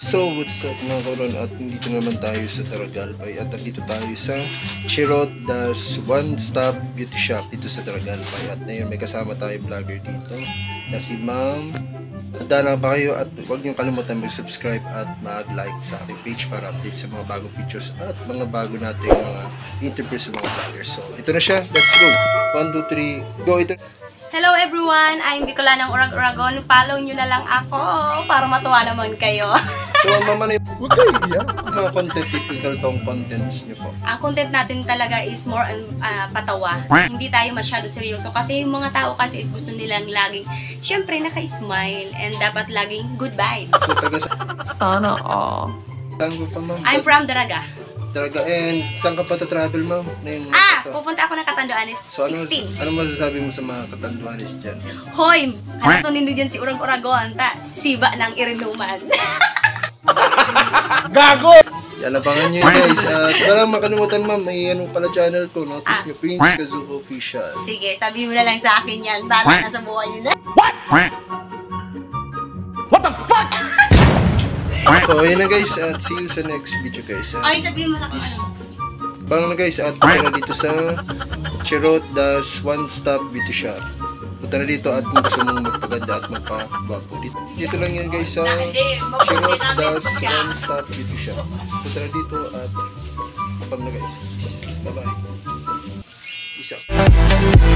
So what's up mga karon, at nandito naman tayo sa Taragalpay at nandito tayo sa Chirot Das One Stop Beauty Shop dito sa Taragalpay. At ngayon may kasama tayo vlogger dito na si Ma'am. Handa lang ba kayo, at huwag niyong kalimutan mag-subscribe at mag-like sa ating page para update sa mga bagong pictures at mga bago nating mga interviews sa mga vloggers. So ito na siya, let's go! 1, 2, 3, go! Ito. Hello everyone! I'm Bicolanang Urag-Uragon. Follow nyo na lang ako para matuwa naman kayo. So, mama na yung... Huwag kayo iyak. Mga content, typical tong contents nyo po. Ang content natin talaga is more on patawa. Hindi tayo masyado seryoso kasi yung mga tao kasi is gusto nilang laging, syempre, naka-smile and dapat laging good vibes. So, taga Sana all. Tango pa, ma'am. I'm from Daraga. Daraga. And saan ka pa ta-travel, ma'am? Pupunta ako ng Catanduanes, So, 16. ano masasabi mo sa mga Catanduanes dyan? Hoy! Hanap to nindo dyan si Urag-Uragon. Siba ng irinuman. Gago! Yan, abangan nyo guys. At walang makalimutan, ma'am, may ano pala channel ko. Notice nyo, Prince Kazoo Official. Sige, sabihin mo na lang sa akin yan. Bala na sa buhay nyo na. What the fuck? So, ayun na guys. At see you sa next video guys. Okay, sabihin mo sa akin. Peace. Bang na guys, at punta na dito sa Chirot Das One Stop Beauty Shop. Punta na dito at kung gusto mong magpaganda at magpagwapo. Dito lang yan guys sa Chirot Das One Stop Beauty Shop. Punta na dito at kapag na guys. Peace. Bye bye. Peace out.